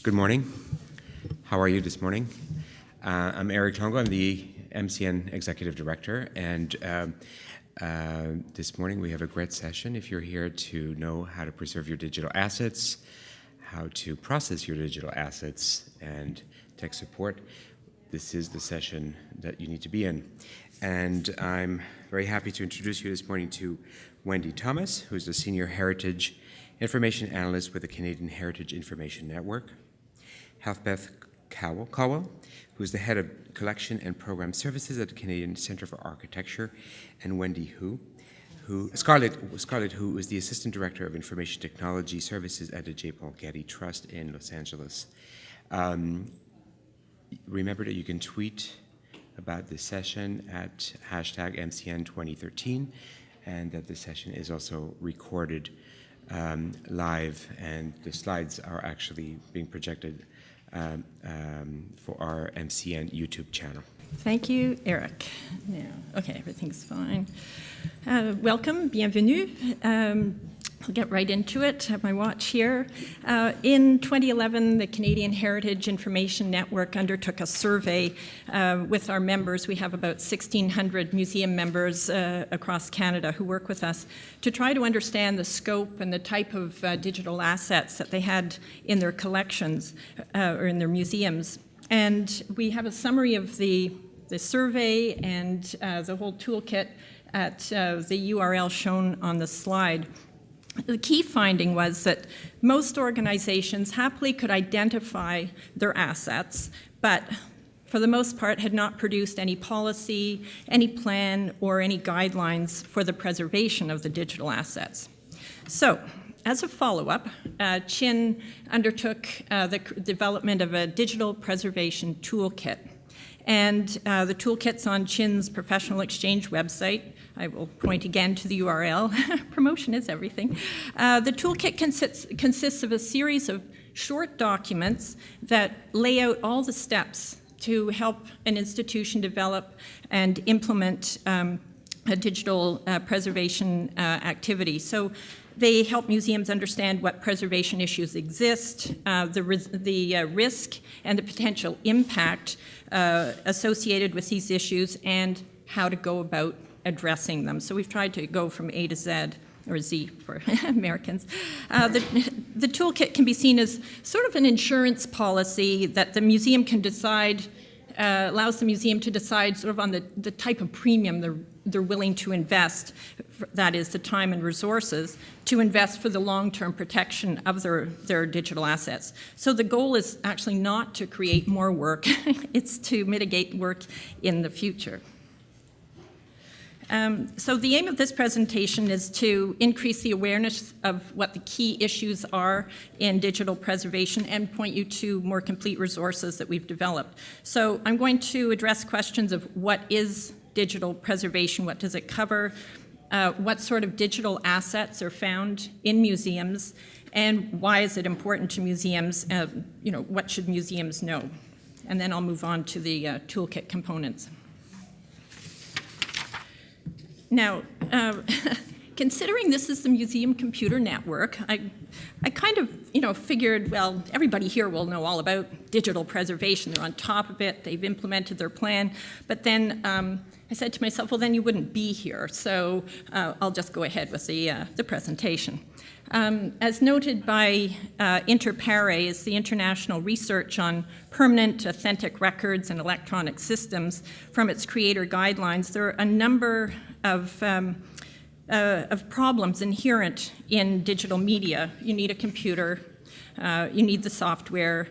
Good morning. How are you this morning? I'm Eric Longo. I'm the MCN Executive Director, and this morning we have a great session. If you're here to know how to preserve your digital assets, how to process your digital assets, and tech support, this is the session that you need to be in. And I'm very happy to introduce you this morning to Wendy Thomas, who's the Senior Heritage Information Analyst with the Canadian Heritage Information Network. Heathbeth Cowell, who's the Head of Collection and Program Services at the Canadian Centre for Architecture, and Wendy Scarlett, who is the Assistant Director of Information Technology Services at the J. Paul Getty Trust in Los Angeles. Remember that you can tweet about this session at hashtag MCN2013, and that the session is also recorded live, and the slides are actually being projected for our MCN YouTube channel. Thank you, Eric. Now, okay, everything's fine. Welcome, bienvenue. I'll get right into it. I have my watch here. In 2011, the Canadian Heritage Information Network undertook a survey with our members. We have about 1,600 museum members across Canada who work with us to try to understand the scope and the type of digital assets that they had in their collections or in their museums. And we have a summary of the survey and the whole toolkit at the URL shown on the slide. The key finding was that most organizations happily could identify their assets, but for the most part had not produced any policy, any plan, or any guidelines for the preservation of the digital assets. So, as a follow-up, CHIN undertook the development of a digital preservation toolkit. And the toolkit's on CHIN's Professional Exchange website. I will point again to the URL. Promotion is everything. The toolkit consists of a series of short documents that lay out all the steps to help an institution develop and implement a digital preservation activity. So they help museums understand what preservation issues exist, the risk and the potential impact associated with these issues, and how to go about addressing them. So we've tried to go from A to Z, or Z for Americans. The toolkit can be seen as sort of an insurance policy that the museum can decide, allows the museum to decide sort of on the type of premium they're willing to invest, that is the time and resources, to invest for the long-term protection of their digital assets. So the goal is actually not to create more work, it's to mitigate work in the future. So the aim of this presentation is to increase the awareness of what the key issues are in digital preservation and point you to more complete resources that we've developed. So I'm going to address questions of what is digital preservation, what does it cover, what sort of digital assets are found in museums, and why is it important to museums, what should museums know? And then I'll move on to the toolkit components. Now, considering this is the Museum Computer Network, I kind of, figured, well, everybody here will know all about digital preservation. They're on top of it. They've implemented their plan. But then I said to myself, well, then you wouldn't be here. So I'll just go ahead with the presentation. As noted by Interperry, is the international research on permanent authentic records and electronic systems from its creator guidelines, there are a number of problems inherent in digital media. You need a computer, you need the software.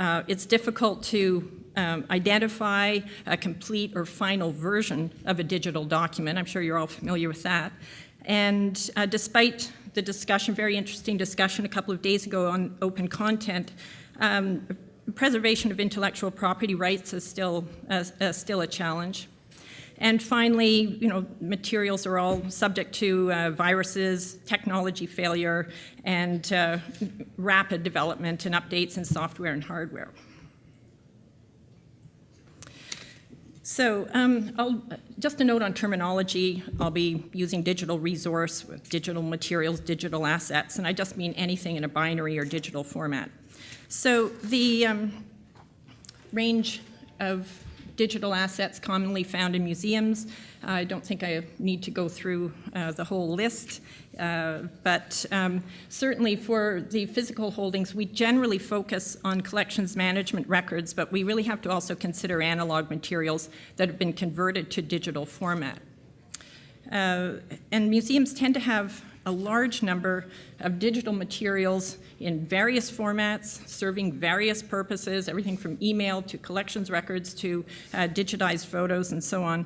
It's difficult to identify a complete or final version of a digital document. I'm sure you're all familiar with that. And despite the discussion, very interesting discussion a couple of days ago on open content, preservation of intellectual property rights is still a challenge. And finally, materials are all subject to viruses, technology failure, and rapid development and updates in software and hardware. So just a note on terminology. I'll be using digital resource, digital materials, digital assets, and I just mean anything in a binary or digital format. So the range of digital assets commonly found in museums. I don't think I need to go through the whole list, but certainly for the physical holdings, we generally focus on collections management records, but we really have to also consider analog materials that have been converted to digital format. And museums tend to have a large number of digital materials in various formats, serving various purposes, everything from email to collections records to digitized photos and so on,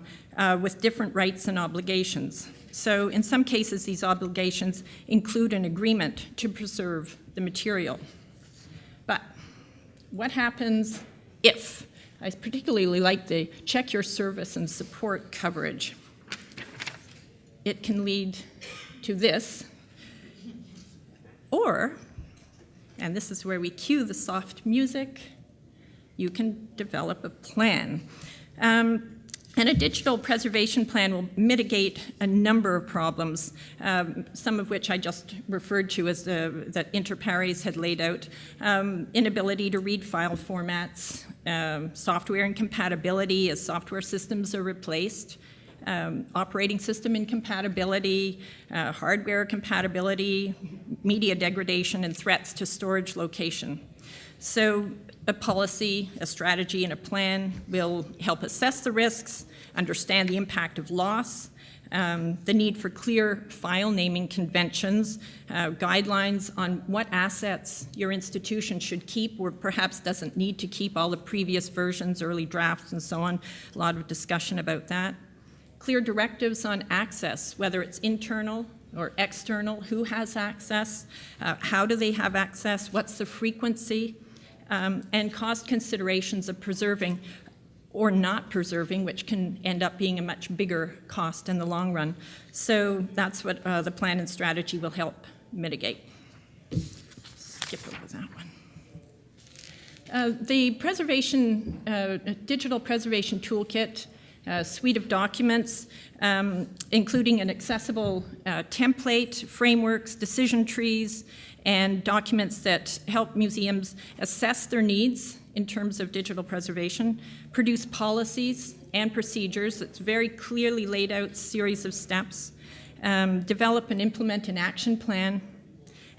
with different rights and obligations. So in some cases, these obligations include an agreement to preserve the material. But what happens if? I particularly like the check your service and support coverage. It can lead to this, or, and this is where we cue the soft music, you can develop a plan. And a digital preservation plan will mitigate a number of problems, some of which I just referred to as that Interperry had laid out. Inability to read file formats, software incompatibility as software systems are replaced, operating system incompatibility, hardware compatibility, media degradation, and threats to storage location. So a policy, a strategy, and a plan will help assess the risks, understand the impact of loss, the need for clear file naming conventions, guidelines on what assets your institution should keep or perhaps doesn't need to keep, all the previous versions, early drafts, and so on. A lot of discussion about that. Clear directives on access, whether it's internal or external, who has access, how do they have access, what's the frequency, and cost considerations of preserving or not preserving, which can end up being a much bigger cost in the long run. So that's what the plan and strategy will help mitigate. Skip over that one. The digital preservation toolkit, suite of documents, including an accessible template, frameworks, decision trees, and documents that help museums assess their needs in terms of digital preservation, produce policies and procedures. It's very clearly laid out series of steps, develop and implement an action plan,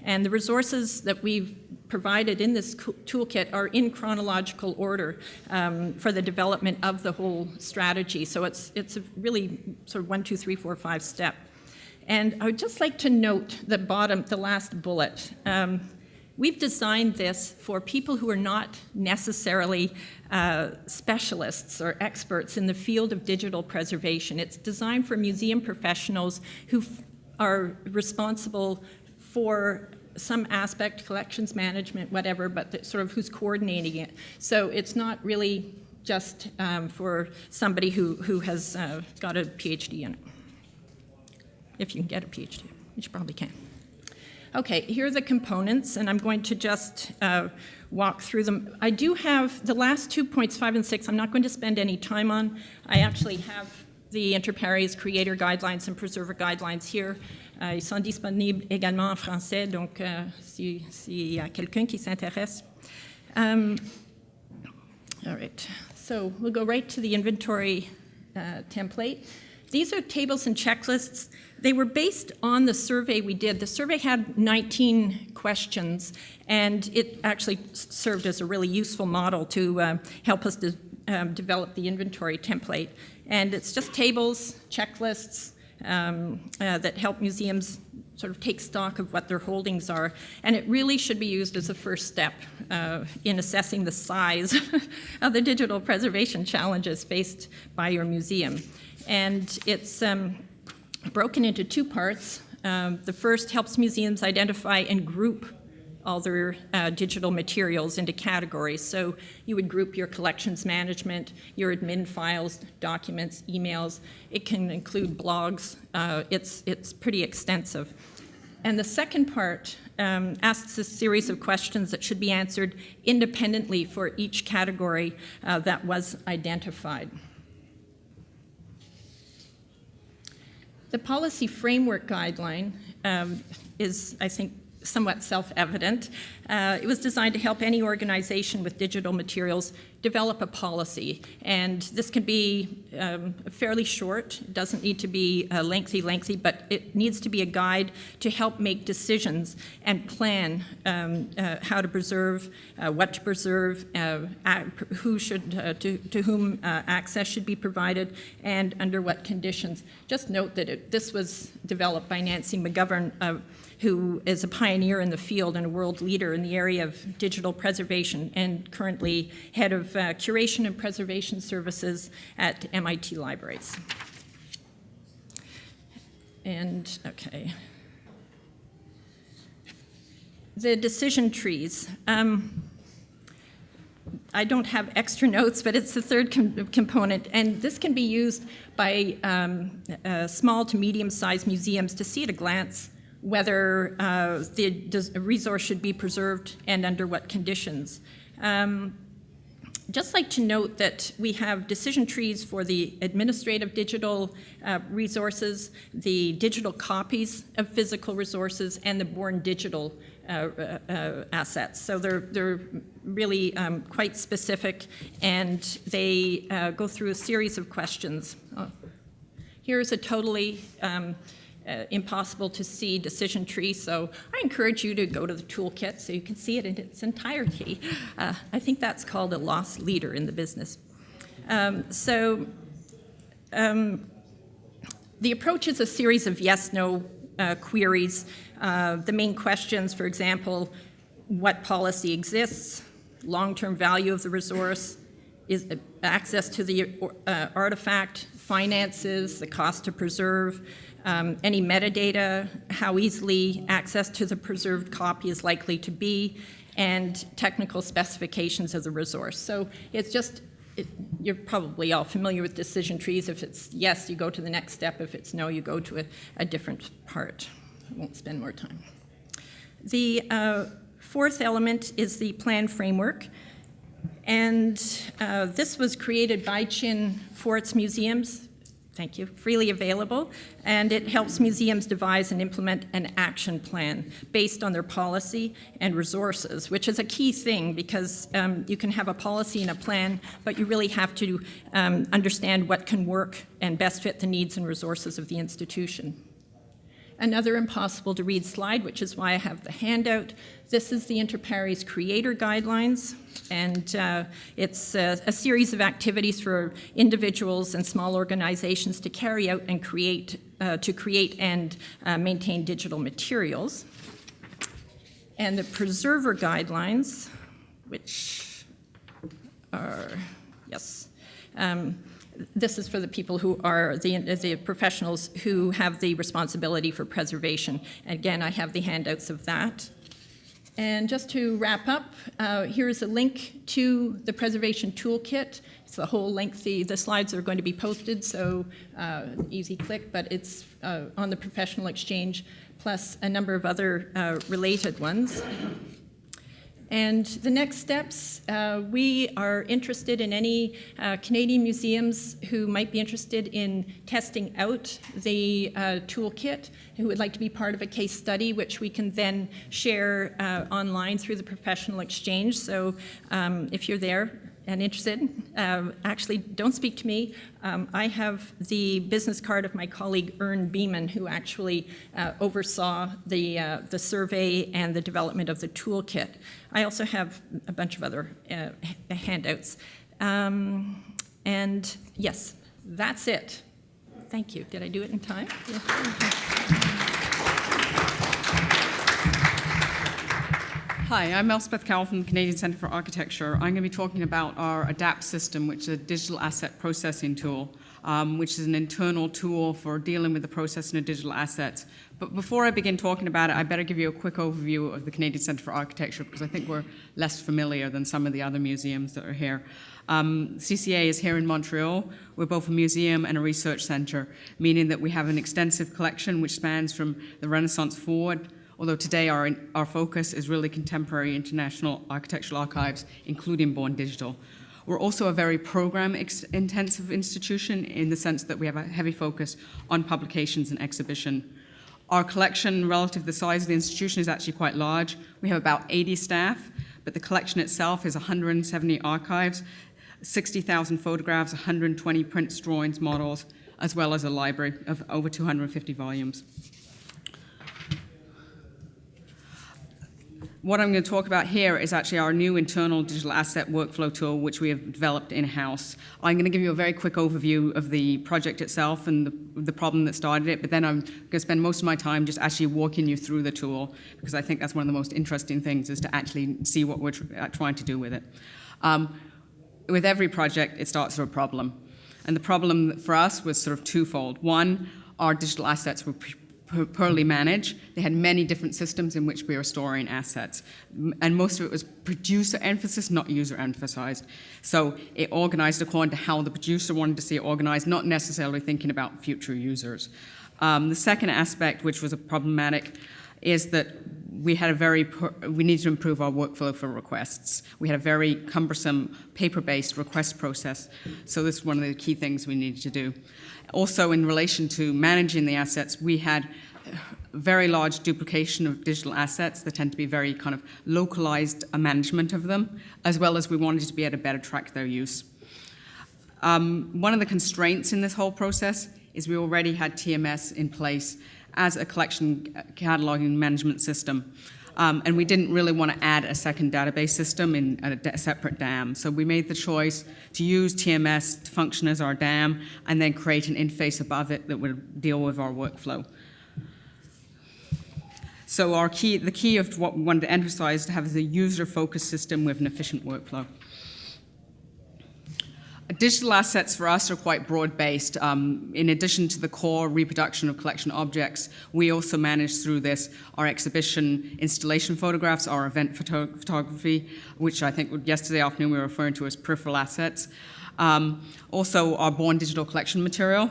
and the resources that we've provided in this toolkit are in chronological order for the development of the whole strategy. So it's a really sort of 1, 2, 3, 4, 5 step. And I would just like to note the last bullet. We've designed this for people who are not necessarily specialists or experts in the field of digital preservation. It's designed for museum professionals who are responsible for some aspect, collections management, whatever, but sort of who's coordinating it. So it's not really just for somebody who has got a PhD in it. If you can get a PhD, which you probably can. Okay, here are the components, and I'm going to just walk through them. I do have the last 2 points, 5 and 6, I'm not going to spend any time on. I actually have the Interperry's Creator Guidelines and Preserver Guidelines here. Ils sont disponibles également en français, donc s'il y a quelqu'un qui s'intéresse. All right, so we'll go right to the inventory template. These are tables and checklists. They were based on the survey we did. The survey had 19 questions, and it actually served as a really useful model to help us develop the inventory template. And it's just tables, checklists that help museums sort of take stock of what their holdings are. And it really should be used as a first step in assessing the size of the digital preservation challenges faced by your museum. And it's broken into 2 parts. The first helps museums identify and group all their digital materials into categories. So you would group your collections management, your admin files, documents, emails. It can include blogs. It's pretty extensive. And the second part asks a series of questions that should be answered independently for each category that was identified. The policy framework guideline is, I think, somewhat self-evident. It was designed to help any organization with digital materials develop a policy. And this can be fairly short. It doesn't need to be lengthy, but it needs to be a guide to help make decisions and plan how to preserve, what to preserve, who should, to whom access should be provided, and under what conditions. Just note that this was developed by Nancy McGovern, who is a pioneer in the field and a world leader in the area of digital preservation and currently head of curation and preservation services at MIT Libraries. And, okay. The decision trees. I don't have extra notes, but it's the third component, and this can be used by small to medium-sized museums to see at a glance whether the resource should be preserved and under what conditions. Just like to note that we have decision trees for the administrative digital resources, the digital copies of physical resources, and the born digital assets. So they're really quite specific, and they go through a series of questions. Here's a totally impossible to see decision tree, so I encourage you to go to the toolkit so you can see it in its entirety. I think that's called a lost leader in the business. The approach is a series of yes-no queries. The main questions, for example, what policy exists, long-term value of the resource, is access to the artifact, finances, the cost to preserve, any metadata, how easily access to the preserved copy is likely to be, and technical specifications of the resource. So it's just, you're probably all familiar with decision trees. If it's yes, you go to the next step. If it's no, you go to a different part. I won't spend more time. The fourth element is the plan framework. And this was created by Chin for its museums. Thank you, freely available, and it helps museums devise and implement an action plan based on their policy and resources, which is a key thing because you can have a policy and a plan, but you really have to understand what can work and best fit the needs and resources of the institution. Another impossible to read slide, which is why I have the handout. This is the Interperry's Creator Guidelines, and it's a series of activities for individuals and small organizations to carry out and create and maintain digital materials. And the Preserver Guidelines, which are, yes, this is for the people who are the professionals who have the responsibility for preservation. Again, I have the handouts of that. And just to wrap up, here's a link to the Preservation Toolkit. It's the whole length. The slides are going to be posted, so easy click, but it's on the Professional Exchange, plus a number of other related ones. And the next steps, we are interested in any Canadian museums who might be interested in testing out the toolkit, who would like to be part of a case study, which we can then share online through the Professional Exchange. So if you're there and interested, actually don't speak to me. I have the business card of my colleague Ern Beeman, who actually oversaw the survey and the development of the toolkit. I also have a bunch of other handouts. And yes, that's it. Thank you. Did I do it in time? Yeah. Hi, I'm Elspeth Cowell from the Canadian Centre for Architecture. I'm going to be talking about our ADAPT system, which is a digital asset processing tool, which is an internal tool for dealing with the processing of digital assets. But before I begin talking about it, I better give you a quick overview of the Canadian Centre for Architecture, because I think we're less familiar than some of the other museums that are here. CCA is here in Montreal. We're both a museum and a research centre, meaning that we have an extensive collection which spans from the Renaissance forward, although today our focus is really contemporary international architectural archives, including born digital. We're also a very program-intensive institution in the sense that we have a heavy focus on publications and exhibition. Our collection relative to the size of the institution is actually quite large. We have about 80 staff, but the collection itself is 170 archives, 60,000 photographs, 120 prints, drawings, models, as well as a library of over 250 volumes. What I'm going to talk about here is actually our new internal digital asset workflow tool, which we have developed in-house. I'm going to give you a very quick overview of the project itself and the problem that started it, but then I'm going to spend most of my time just actually walking you through the tool, because I think that's one of the most interesting things, is to actually see what we're trying to do with it. With every project, it starts with a problem. And the problem for us was sort of twofold. One, our digital assets were poorly managed. They had many different systems in which we were storing assets. And most of it was producer emphasis, not user emphasized. So it organized according to how the producer wanted to see it organized, not necessarily thinking about future users. The second aspect, which was problematic, is that we needed to improve our workflow for requests. We had a very cumbersome paper-based request process. So this is one of the key things we needed to do. Also, in relation to managing the assets, we had very large duplication of digital assets that tend to be very kind of localized management of them, as well as we wanted to be able to better track their use. One of the constraints in this whole process is we already had TMS in place as a collection cataloging management system. And we didn't really want to add a second database system in a separate DAM. So we made the choice to use TMS to function as our DAM and then create an interface above it that would deal with our workflow. So the key of what we wanted to emphasize is to have a user-focused system with an efficient workflow. Digital assets for us are quite broad-based. In addition to the core reproduction of collection objects, we also manage through this our exhibition installation photographs, our event photography, which I think yesterday afternoon we were referring to as peripheral assets. Also our born digital collection material,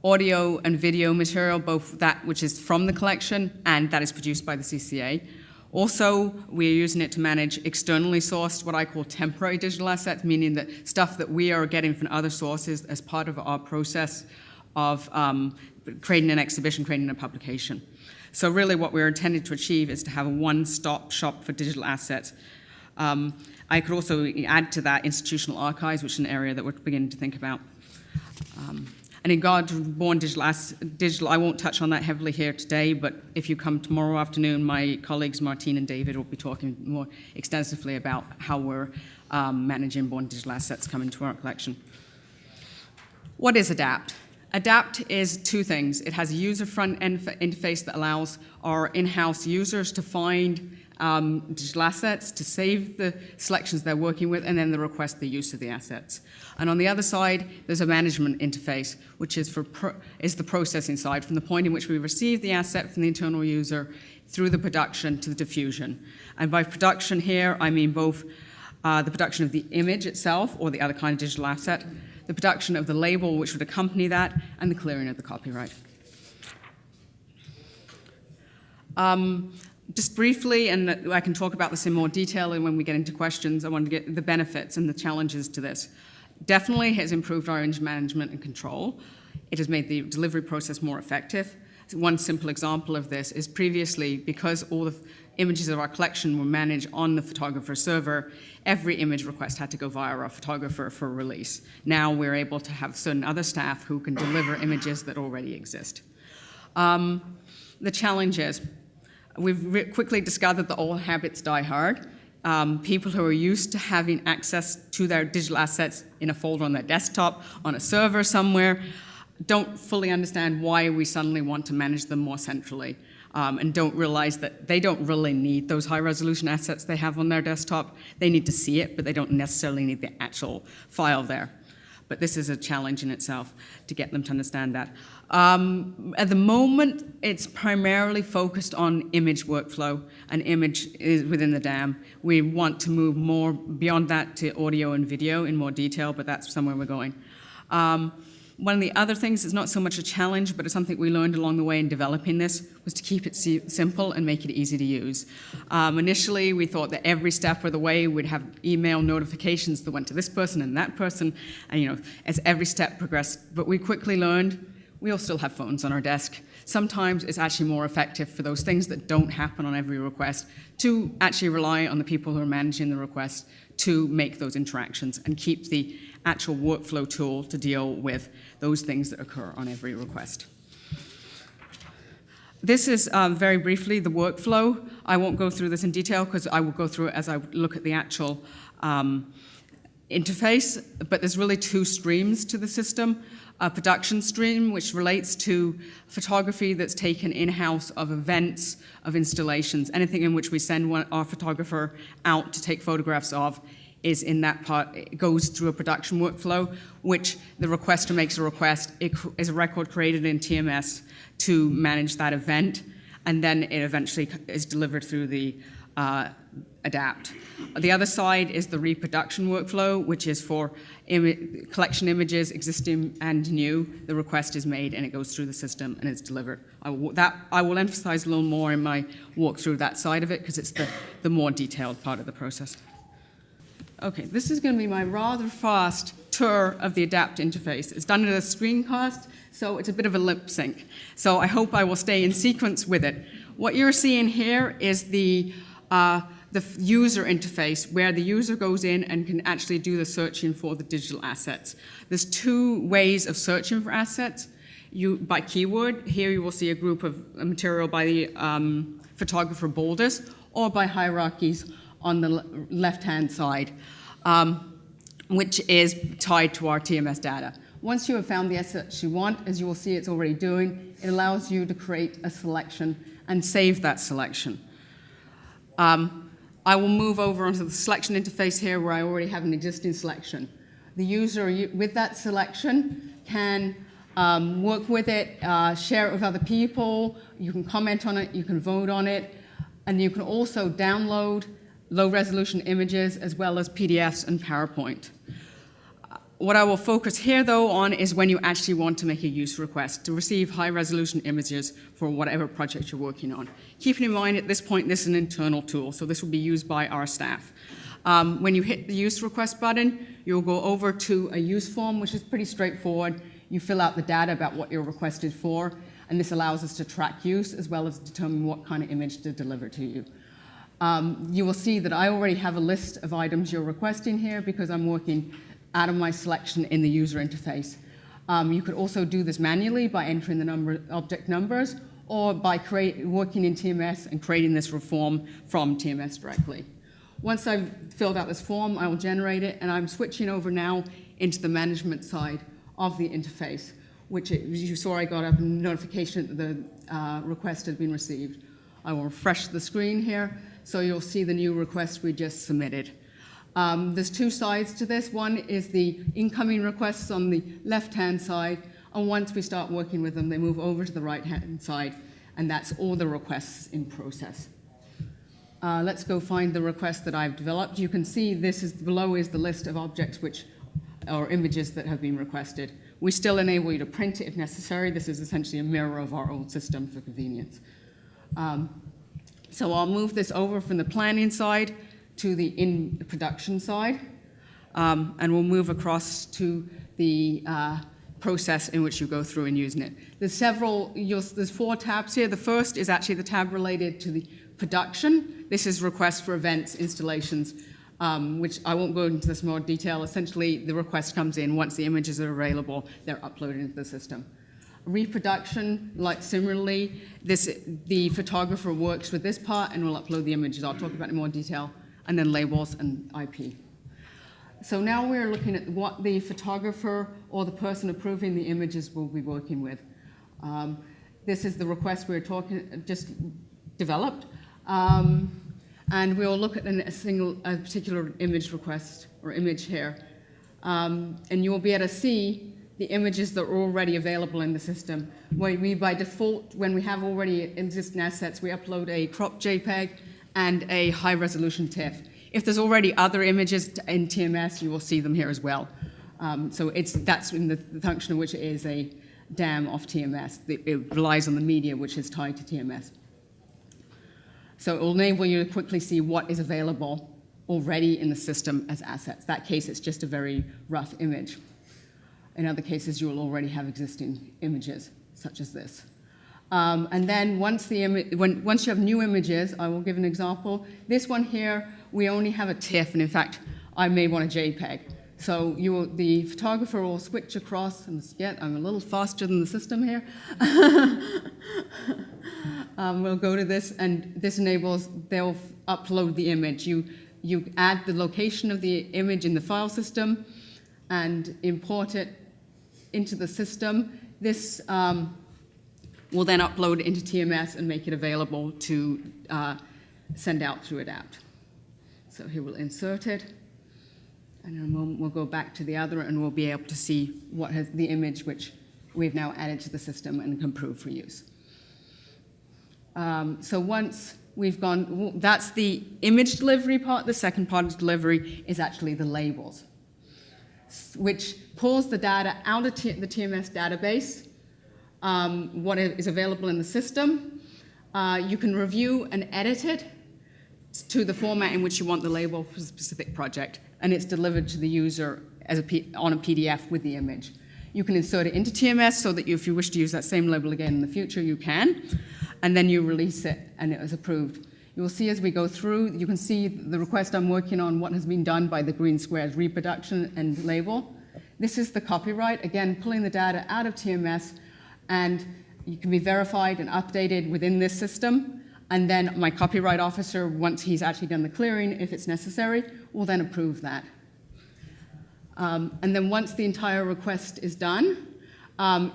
audio and video material, both that which is from the collection and that is produced by the CCA. Also, we are using it to manage externally sourced, what I call temporary digital assets, meaning that stuff that we are getting from other sources as part of our process of creating an exhibition, creating a publication. So really what we're intending to achieve is to have a one-stop shop for digital assets. I could also add to that institutional archives, which is an area that we're beginning to think about. And in regard to born digital, I won't touch on that heavily here today, but if you come tomorrow afternoon, my colleagues Martine and David will be talking more extensively about how we're managing born digital assets coming to our collection. What is ADAPT? ADAPT is two things. It has a user front end interface that allows our in-house users to find digital assets, to save the selections they're working with, and then they request the use of the assets. And on the other side, there's a management interface, which is the processing side, from the point in which we receive the asset from the internal user through the production to the diffusion. And by production here, I mean both the production of the image itself, or the other kind of digital asset, the production of the label which would accompany that, and the clearing of the copyright. Just briefly, and I can talk about this in more detail and when we get into questions, I want to get the benefits and the challenges to this. Definitely has improved our image management and control. It has made the delivery process more effective. One simple example of this is previously, because all the images of our collection were managed on the photographer server, every image request had to go via our photographer for release. Now we're able to have certain other staff who can deliver images that already exist. The challenge is, we've quickly discovered that old habits die hard. People who are used to having access to their digital assets in a folder on their desktop, on a server somewhere, don't fully understand why we suddenly want to manage them more centrally, and don't realize that they don't really need those high-resolution assets they have on their desktop. They need to see it, but they don't necessarily need the actual file there. But this is a challenge in itself to get them to understand that. At the moment, it's primarily focused on image workflow, and image is within the DAM. We want to move more beyond that to audio and video in more detail, but that's somewhere we're going. One of the other things is not so much a challenge, but it's something we learned along the way in developing this, was to keep it simple and make it easy to use. Initially, we thought that every step of the way we'd have email notifications that went to this person and that person, and as every step progressed. But we quickly learned we all still have phones on our desk. Sometimes it's actually more effective for those things that don't happen on every request to actually rely on the people who are managing the request to make those interactions and keep the actual workflow tool to deal with those things that occur on every request. This is very briefly the workflow. I won't go through this in detail because I will go through it as I look at the actual interface, but there's really two streams to the system. A production stream, which relates to photography that's taken in-house of events, of installations, anything in which we send our photographer out to take photographs of is in that part. It goes through a production workflow, which the requester makes a request. It is a record created in TMS to manage that event, and then it eventually is delivered through the ADAPT. The other side is the reproduction workflow, which is for collection images, existing and new. The request is made and it goes through the system and it's delivered. I will emphasize a little more in my walk through that side of it because it's the more detailed part of the process. Okay, this is going to be my rather fast tour of the ADAPT interface. It's done at a screencast, so it's a bit of a lip sync. So I hope I will stay in sequence with it. What you're seeing here is the user interface, where the user goes in and can actually do the searching for the digital assets. There's two ways of searching for assets. By keyword, here you will see a group of material by the photographer boulders, or by hierarchies on the left-hand side, which is tied to our TMS data. Once you have found the assets you want, as you will see it's already doing, it allows you to create a selection and save that selection. I will move over onto the selection interface here where I already have an existing selection. The user with that selection can work with it, share it with other people, you can comment on it, you can vote on it, and you can also download low-resolution images as well as PDFs and PowerPoint. What I will focus here, though, on is when you actually want to make a use request to receive high-resolution images for whatever project you're working on. Keeping in mind, at this point, this is an internal tool, so this will be used by our staff. When you hit the use request button, you'll go over to a use form, which is pretty straightforward. You fill out the data about what you're requested for, and this allows us to track use as well as determine what kind of image to deliver to you. You will see that I already have a list of items you're requesting here because I'm working out of my selection in the user interface. You could also do this manually by entering the object numbers or by working in TMS and creating this form from TMS directly. Once I've filled out this form, I will generate it, and I'm switching over now into the management side of the interface, which you saw I got a notification that the request had been received. I will refresh the screen here, so you'll see the new request we just submitted. There's two sides to this. One is the incoming requests on the left-hand side, and once we start working with them, they move over to the right-hand side, and that's all the requests in process. Let's go find the request that I've developed. You can see below is the list of objects or images that have been requested. We still enable you to print it if necessary. This is essentially a mirror of our old system for convenience. So I'll move this over from the planning side to the in-production side, and we'll move across to the process in which you go through and using it. There's 4 tabs here. The first is actually the tab related to the production. This is requests for events, installations, which I won't go into this more detail. Essentially, the request comes in. Once the images are available, they're uploaded into the system. Reproduction, like similarly, the photographer works with this part and will upload the images. I'll talk about it in more detail. And then labels and IP. So now we're looking at what the photographer or the person approving the images will be working with. This is the request we're just developed. And we'll look at a particular image request or image here. And you'll be able to see the images that are already available in the system. We, by default, when we have already existing assets, we upload a cropped JPEG and a high-resolution TIFF. If there's already other images in TMS, you will see them here as well. So that's in the function of which it is a DAM off TMS. It relies on the media which is tied to TMS. So it will enable you to quickly see what is available already in the system as assets. In that case, it's just a very rough image. In other cases, you will already have existing images, such as this. And then once you have new images, I will give an example. This one here, we only have a TIFF, and in fact, I may want a JPEG. So the photographer will switch across, and yet I'm a little faster than the system here. We'll go to this, and this enables, they'll upload the image. You add the location of the image in the file system and import it into the system. This will then upload into TMS and make it available to send out through Adapt. So here we'll insert it, and in a moment we'll go back to the other, and we'll be able to see what has the image which we've now added to the system and can prove for use. So once we've gone, that's the image delivery part. The second part of delivery is actually the labels, which pulls the data out of the TMS database, what is available in the system. You can review and edit it to the format in which you want the label for a specific project, and it's delivered to the user as on a PDF with the image. You can insert it into TMS so that if you wish to use that same label again in the future, you can, and then you release it, and it is approved. You will see as we go through, you can see the request I'm working on, what has been done by the green squares, reproduction and label. This is the copyright, again, pulling the data out of TMS, and you can be verified and updated within this system. And then my copyright officer, once he's actually done the clearing, if it's necessary, will then approve that. And then once the entire request is done,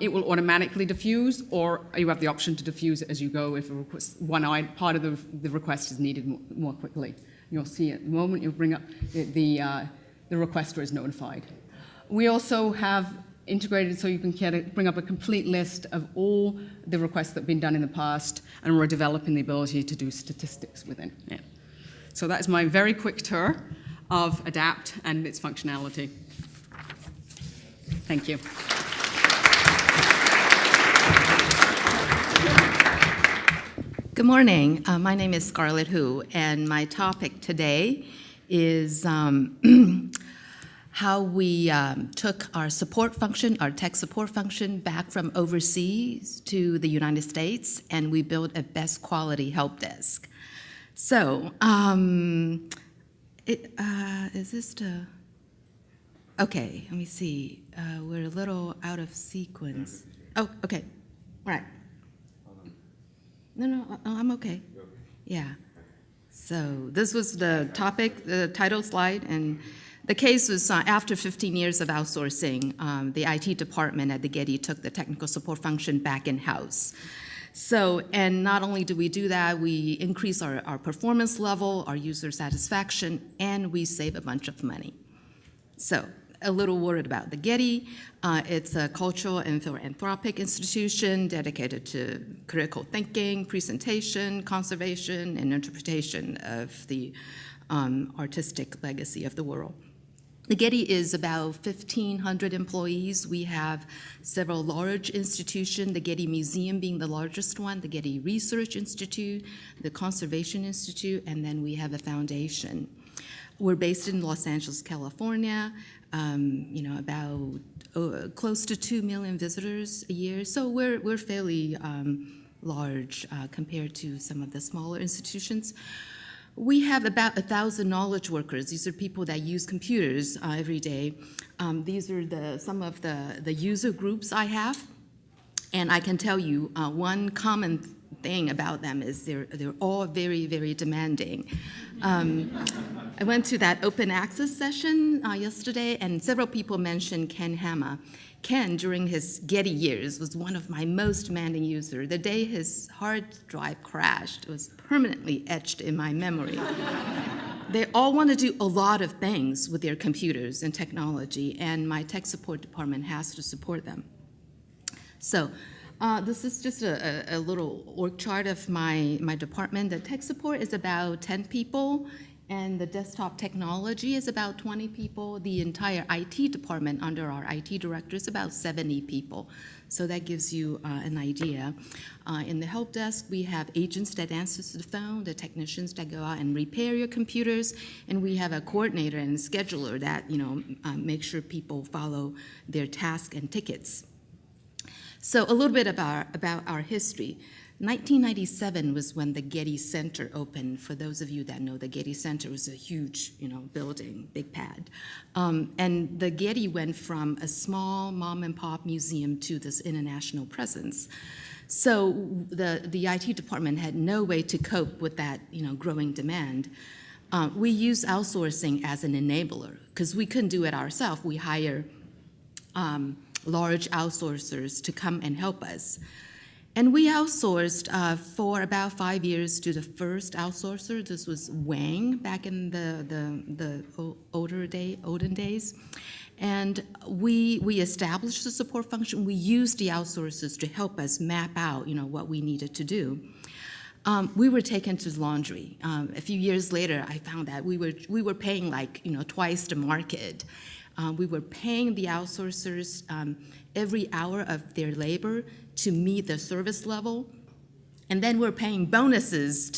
it will automatically diffuse, or you have the option to diffuse it as you go if one part of the request is needed more quickly. You'll see at the moment you'll bring up the requester is notified. We also have integrated so you can bring up a complete list of all the requests that have been done in the past, and we're developing the ability to do statistics within it. So that is my very quick tour of Adapt and its functionality. Thank you. Good morning. My name is Scarlett Hu, and my topic today is how we took our support function, our tech support function, back from overseas to the United States, and we built a best quality help desk. So, is this the, okay, let me see. We're a little out of sequence. Oh, okay, all right. No, I'm okay. Yeah. So this was the topic, the title slide, and the case was after 15 years of outsourcing, the IT department at the Getty took the technical support function back in-house. So, and not only do we do that, we increase our performance level, our user satisfaction, and we save a bunch of money. So, a little word about the Getty. It's a cultural and philanthropic institution dedicated to critical thinking, presentation, conservation, and interpretation of the artistic legacy of the world. The Getty is about 1,500 employees. We have several large institutions, the Getty Museum being the largest one, the Getty Research Institute, the Conservation Institute, and then we have a foundation. We're based in Los Angeles, California, about close to 2 million visitors a year. So we're fairly large compared to some of the smaller institutions. We have about 1,000 knowledge workers. These are people that use computers every day. These are some of the user groups I have. And I can tell you one common thing about them is they're all very, very demanding. I went to that open access session yesterday, and several people mentioned Ken Hama. Ken, during his Getty years, was one of my most demanding users. The day his hard drive crashed, it was permanently etched in my memory. They all want to do a lot of things with their computers and technology, and my tech support department has to support them. So this is just a little org chart of my department. The tech support is about 10 people, And the desktop technology is about 20 people. The entire IT department under our IT director is about 70 people. So that gives you an idea. In the help desk, we have agents that answer the phone, the technicians that go out and repair your computers, and we have a coordinator and scheduler that make sure people follow their tasks and tickets. So a little bit about our history. 1997 was when the Getty Center opened. For those of you that know, the Getty Center was a huge, building, big pad. And the Getty went from a small mom and pop museum to this international presence. So the IT department had no way to cope with that, growing demand. We use outsourcing as an enabler because we couldn't do it ourselves. We hire large outsourcers to come and help us. And we outsourced for about 5 years to the first outsourcer. This was Wang back in the olden days. And we established the support function. We used the outsourcers to help us map out, what we needed to do. We were taken to laundry. A few years later, I found that we were paying like, twice the market. We were paying the outsourcers every hour of their labor to meet the service level, and then we're paying bonuses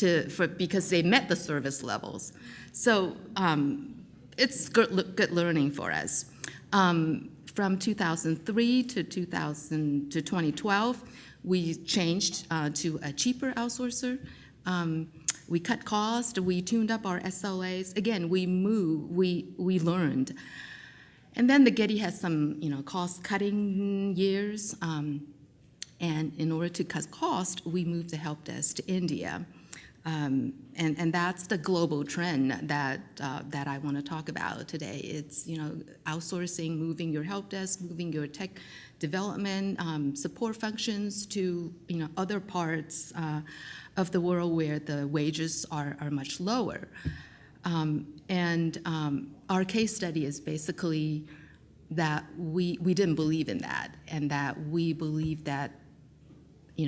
because they met the service levels. So it's good learning for us. From 2003 to 2012, we changed to a cheaper outsourcer. We cut costs. We tuned up our SLAs. Again, we learned. And then the Getty has some, cost-cutting years. And in order to cut cost, we moved the help desk to India. And that's the global trend that I want to talk about today. It's, outsourcing, moving your help desk, moving your tech development, support functions to, other parts of the world where the wages are much lower. Our case study is basically that we didn't believe in that, and that we believe that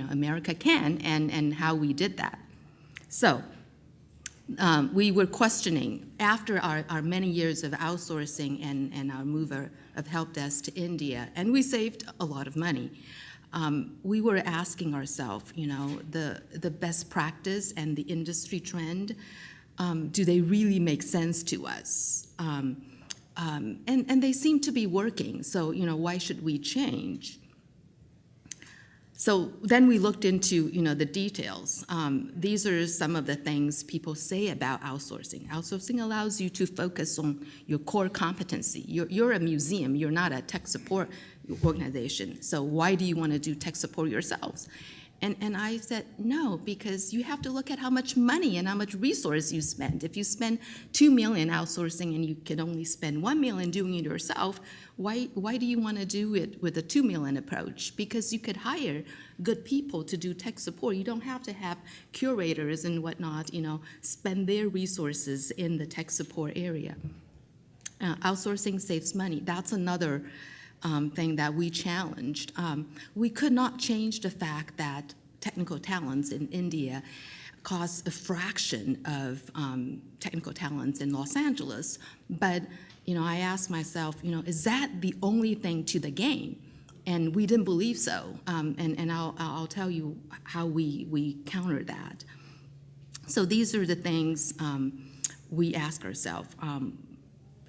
America can, and how we did that. So we were questioning, after our many years of outsourcing and our move of help desk to India, and we saved a lot of money. We were asking ourselves, the best practice and the industry trend, do they really make sense to us? And they seem to be working, so why should we change? So then we looked into the details. These are some of the things people say about outsourcing. Outsourcing allows you to focus on your core competency. You're a museum, you're not a tech support organization, so why do you want to do tech support yourselves? And I said, no, because you have to look at how much money and how much resource you spend. If you spend $2 million outsourcing and you can only spend $1 million doing it yourself, why do you want to do it with a $2 million approach? Because you could hire good people to do tech support. You don't have to have curators and whatnot, spend their resources in the tech support area. Outsourcing saves money. That's another thing that we challenged. We could not change the fact that technical talents in India cost a fraction of technical talents in Los Angeles. But I asked myself, is that the only thing to the game? And we didn't believe so. And I'll tell you how we countered that. So these are the things we ask ourselves.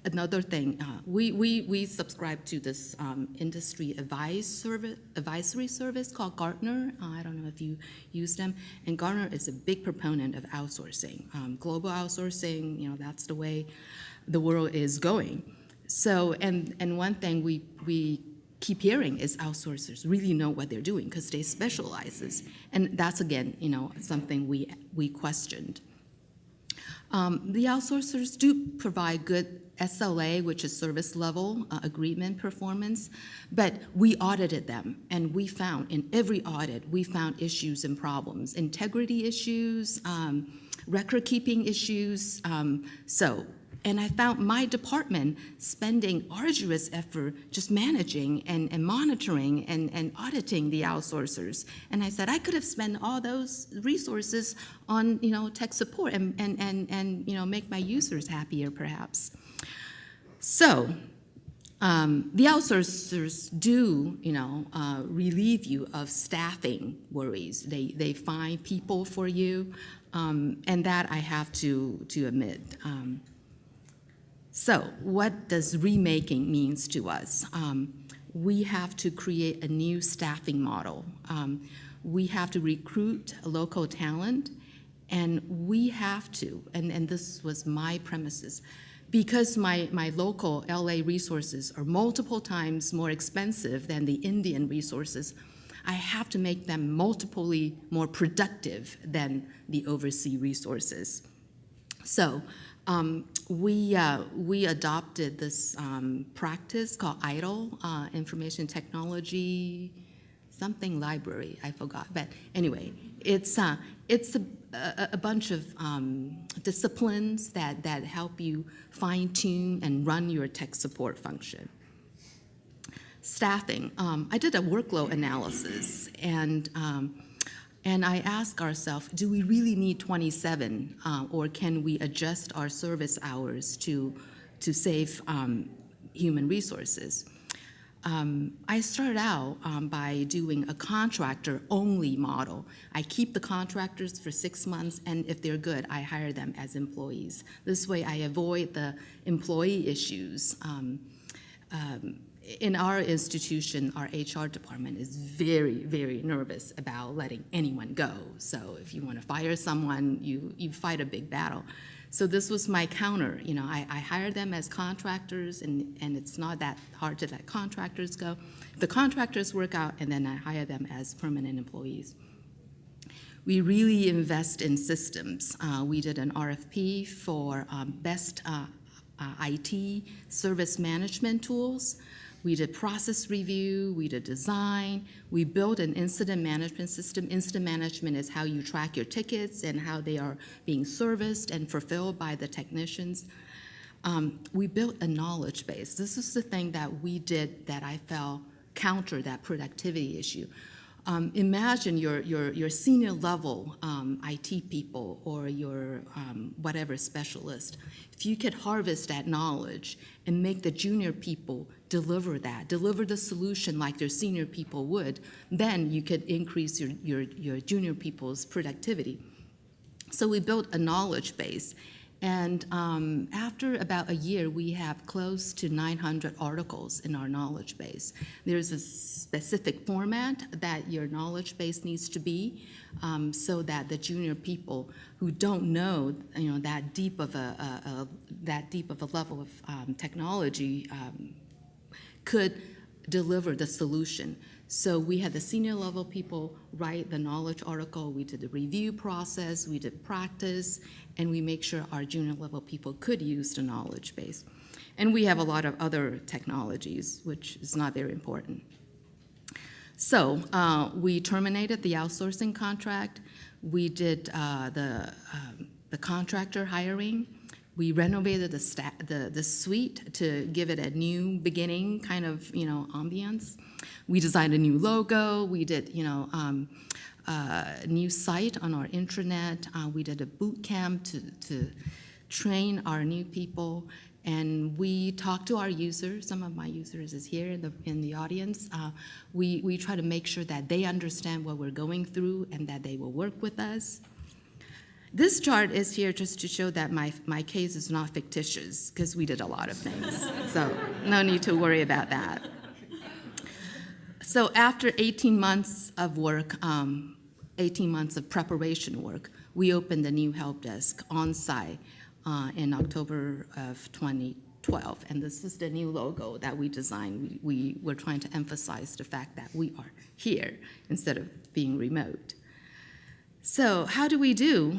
Another thing, we subscribe to this industry advisory service called Gartner. I don't know if you use them. And Gartner is a big proponent of outsourcing. Global outsourcing, that's the way the world is going. So, and one thing we keep hearing is outsourcers really know what they're doing because they specialize. And that's, again, something we questioned. The outsourcers do provide good SLA, which is service level agreement performance, but we audited them, and we found, in every audit, we found issues and problems, integrity issues, record keeping issues. And I found my department spending arduous effort just managing and monitoring and auditing the outsourcers. And I said, I could have spent all those resources on, tech support and make my users happier, perhaps. So the outsourcers do, relieve you of staffing worries. They find people for you, and that I have to admit. So what does remaking means to us? We have to create a new staffing model. We have to recruit local talent, and we have to, and this was my premises, because my local LA resources are multiple times more expensive than the Indian resources, I have to make them multiply more productive than the overseas resources. So we adopted this practice called IDLE, Information Technology, something library, I forgot. But anyway, it's a bunch of disciplines that help you fine-tune and run your tech support function. Staffing. I did a workload analysis, and I asked ourselves, do we really need 27, or can we adjust our service hours to save human resources? I started out by doing a contractor-only model. I keep the contractors for 6 months, and if they're good, I hire them as employees. This way, I avoid the employee issues. In our institution, our HR department is very, very nervous about letting anyone go. So if you want to fire someone, you fight a big battle. So this was my counter. I hire them as contractors, and it's not that hard to let contractors go. The contractors work out, and then I hire them as permanent employees. We really invest in systems. We did an RFP for best IT service management tools. We did process review, we did design, we built an incident management system. Incident management is how you track your tickets and how they are being serviced and fulfilled by the technicians. We built a knowledge base. This is the thing that we did that I felt counter that productivity issue. Imagine your senior level IT people or your whatever specialist. If you could harvest that knowledge and make the junior people deliver the solution like their senior people would, then you could increase your junior people's productivity. So we built a knowledge base. And after about a year, we have close to 900 articles in our knowledge base. There's a specific format that your knowledge base needs to be, so that the junior people who don't know, that deep of a level of technology could deliver the solution. So we had the senior level people write the knowledge article, we did the review process, we did practice, and we make sure our junior level people could use the knowledge base. And we have a lot of other technologies, which is not very important. So we terminated the outsourcing contract. We did the contractor hiring. We renovated the suite to give it a new beginning kind of, ambience. We designed a new logo. We did, a new site on our intranet. We did a boot camp to train our new people. And we talked to our users. Some of my users is here in the audience. We try to make sure that they understand what we're going through and that they will work with us. This chart is here just to show that my case is not fictitious, because we did a lot of things. So no need to worry about that. So after 18 months of work, 18 months of preparation work, we opened a new help desk on site in October of 2012. And this is the new logo that we designed. We were trying to emphasize the fact that we are here instead of being remote. So how do we do?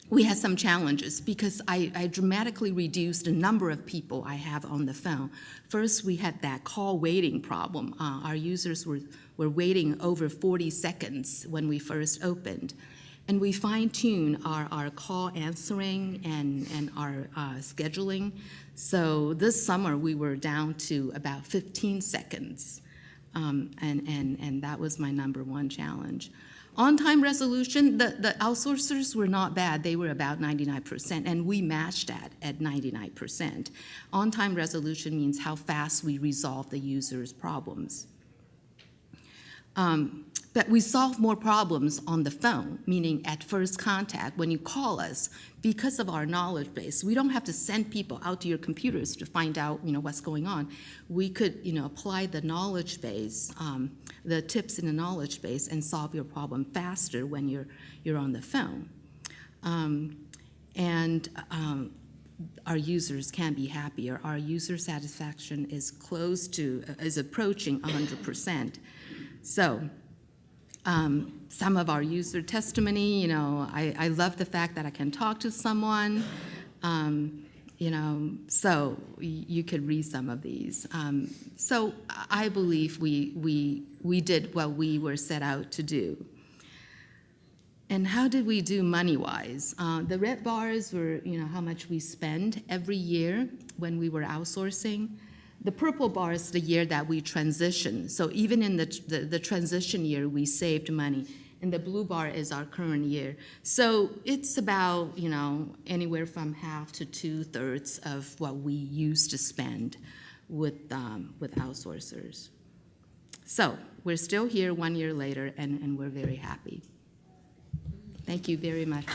We had some challenges because I dramatically reduced the number of people I have on the phone. First, we had that call waiting problem. Our users were waiting over 40 seconds when we first opened. And we fine-tune our call answering and our scheduling. So this summer, we were down to about 15 seconds. And that was my number one challenge. On-time resolution, the outsourcers were not bad. They were about 99%, and we matched that at 99%. On-time resolution means how fast we resolve the user's problems. But we solve more problems on the phone, meaning at first contact, when you call us, because of our knowledge base. We don't have to send people out to your computers to find out, what's going on. We could, apply the knowledge base, the tips in the knowledge base, and solve your problem faster when you're on the phone. Our users can be happier. Our user satisfaction is approaching 100%. So. Some of our user testimony, I love the fact that I can talk to someone, so you could read some of these. So I believe we did what we were set out to do. And how did we do money-wise? The red bars were, how much we spend every year when we were outsourcing. The purple bar is the year that we transitioned. So even in the transition year, we saved money. And the blue bar is our current year. So it's about, anywhere from half to 2/3 of what we used to spend with outsourcers. So we're still here 1 year later, and we're very happy. Thank you very much.